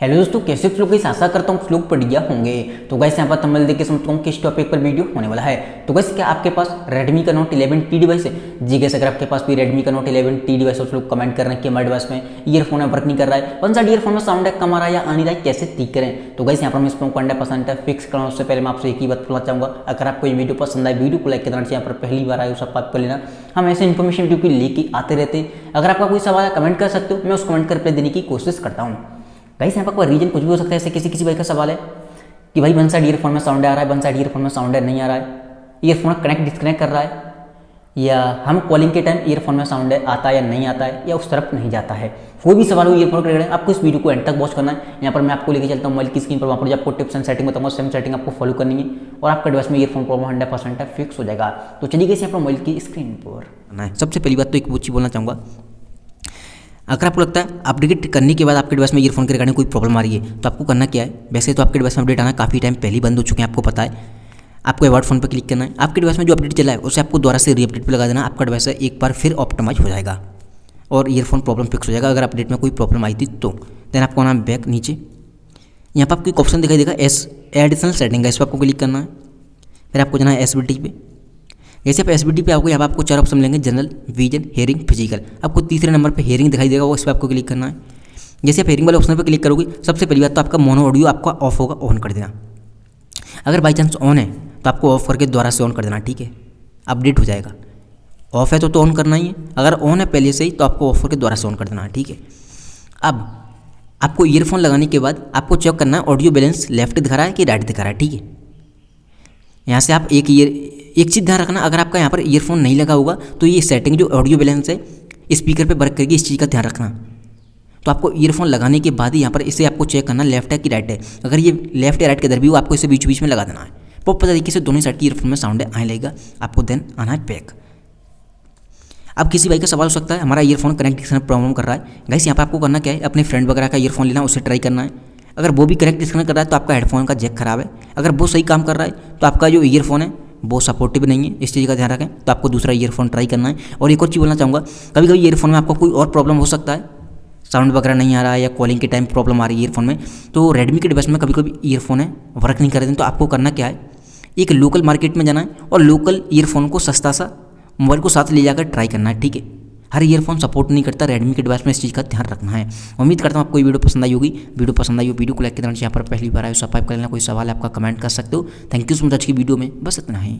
Hello दोस्तों, कैसे लोग की आशा करता हूँ लोग बढ़िया होंगे। तो गाइस यहाँ पर थंबनेल देख के समझता हूँ किस टॉपिक पर वीडियो होने वाला है। तो गाइस क्या आपके पास Redmi का Note 11T डिवाइस है? जी गाइस, अगर आपके पास भी Redmi का Note 11T डिवाइस है, लोग कमेंट कर रहे हैं कि हमारे डिवाइस में ईयरफोन है वर्क नहीं कर रहा है, वन साइड ईयरफोन में साउंड है कम आ रहा है या आ नहीं रहा है, कैसे ठीक करें। तो गाइस यहाँ पर मैं इसको 100% फिक्स कराऊँ उससे पहले मैं आपसे एक ही बात बोलना चाहूँगा, अगर आपको ये वीडियो पसंद आए वीडियो को लाइक करना चाहिए। यहाँ पर पहली बार आए सब बात कर लेना, हम ऐसे इन्फॉर्मेशन वीडियो की लेके आते रहते हैं। अगर आपका कोई सवाल है कमेंट कर सकते हो, मैं उस कमेंट का रिप्लाई देने की कोशिश करता हूँ। गाइस यहाँ पर कोई रीजन कुछ भी हो सकता है। ऐसे किसी भाई का सवाल है कि भाई वन साइड ईयरफोन में साउंड आ रहा है, वन साइड ईयरफोन में साउंड नहीं आ रहा है, ईयरफोन कनेक्ट डिस्कनेक्ट कर रहा है, या हम कॉलिंग के टाइम ईयरफोन में साउंड आता है या नहीं आता है, या उस तरफ नहीं जाता है। कोई भी सवाल हो ईयरफोन के रिगार्डिंग आपको इस वीडियो को एंड तक वॉच करना है। यहाँ पर मैं आपको लेके चलता हूँ मोबाइल की स्क्रीन पर, वहाँ पर जो आपको टिप्स एंड सेटिंग बताऊंगा सेम सेटिंग आपको फॉलो करनी है और आपका डिवाइस में ईयरफोन प्रॉब्लम 100% फिक्स हो जाएगा। तो चलिए यहाँ पर मोबाइल की स्क्रीन पर सबसे पहली बात तो एक चीज़ बोलना चाहूँगा, अगर आपको लगता है अपडेट करने के बाद आपके डिवाइस में ईयरफोन के रिगार्डिंग कोई प्रॉब्लम आ रही है तो आपको करना क्या है। वैसे तो आपके डिवाइस में अपडेट आना काफ़ी टाइम पहले ही बंद हो चुके हैं, आपको पता है। आपको अवॉइड फोन पर क्लिक करना है, आपके डिवाइस में जो अपडेट चला है उसे आपको दोबारा से रीअपडेट पे लगा देना, आपका डिवाइस एक बार फिर ऑप्टिमाइज हो जाएगा और ईयरफोन प्रॉब्लम फिक्स हो जाएगा। अगर अपडेट में कोई प्रॉब्लम आई थी तो देन आपको आना बैक नीचे, यहाँ पर आपको एक ऑप्शन दिखाई देगा एडिशनल सेटिंग है, इस पर आपको क्लिक करना है। फिर आपको जाना है SBT पे। जैसे आप SBT पे आओगे यहाँ पर आपको 4 ऑप्शन मिलेंगे, जनरल, विजन, हेयरिंग, फिजिकल। आपको तीसरे नंबर पे हेयरिंग दिखाई देगा, वो इस पर आपको क्लिक करना है। जैसे आप हेयरिंग वाले ऑप्शन पर क्लिक करोगे सबसे पहली बात तो आपका मोनो ऑडियो आपका ऑफ होगा, ऑन कर देना। अगर बाई चांस ऑन है तो आपको ऑफ करके दोबारा से ऑन कर देना, ठीक है, अपडेट हो जाएगा। ऑफ है तो ऑन करना ही है, अगर ऑन है पहले से ही तो आपको ऑफ करके दोबारा से ऑन कर देना, ठीक है। अब आपको ईयरफोन लगाने के बाद आपको चेक करना है ऑडियो बैलेंस लेफ्ट दिखा रहा है कि राइट दिखा रहा है, ठीक है। यहाँ से आप एक चीज़ ध्यान रखना, अगर आपका यहाँ पर ईयरफोन नहीं लगा होगा तो ये सेटिंग जो ऑडियो बैलेंस है स्पीकर पे वर्क करेगी, इस चीज़ का ध्यान रखना। तो आपको ईयरफोन लगाने के बाद ही यहाँ पर इसे आपको चेक करना लेफ्ट है कि राइट है। अगर ये लेफ्ट या राइट के इधर भी हो आपको इसे बीच बीच में लगा देना है, प्रॉपर तरीके से दोनों साइड की ईयरफोन में साउंड आने लगेगा। आपको देन आना है बैक। अब किसी भाई का सवाल हो सकता है हमारा ईयरफोन कनेक्ट प्रॉब्लम कर रहा है। गाइस यहाँ पर आपको करना क्या है, अपने फ्रेंड वगैरह का ईयरफोन लेना, उसे ट्राई करना है। अगर वो भी कनेक्ट डिस्कनेक्ट कर रहा है तो आपका हेडफोन का जैक खराब है। अगर वो सही काम कर रहा है तो आपका जो ईयरफोन है वो सपोर्टिव नहीं है, इस चीज़ का ध्यान रखें। तो आपको दूसरा ईयरफोन ट्राई करना है। और एक और चीज़ बोलना चाहूँगा, कभी कभी ईयरफोन में आपको कोई और प्रॉब्लम हो सकता है, साउंड वगैरह नहीं आ रहा है या कॉलिंग के टाइम प्रॉब्लम आ रही है ईयरफोन में, तो रेडमी के डिवाइस में कभी कभी ईयरफोन है वर्क नहीं कर रहे हैं। तो आपको करना क्या है, एक लोकल मार्केट में जाना है और लोकल ईयरफोन को सस्ता सा मोबाइल को साथ ले जाकर ट्राई करना है, ठीक है। हर ईयरफोन सपोर्ट नहीं करता रेडमी के डिवाइस में, इस चीज़ का ध्यान रखना है। उम्मीद करता हूँ आपको ये वीडियो पसंद आई होगी। वीडियो पसंद आई हो वीडियो को लाइक करना चाहिए। यहाँ पर पहली बार आए सब्सक्राइब कर लेना, कोई सवाल है आपका कमेंट कर सकते हो। Thank you so much. आज की वीडियो में बस इतना ही।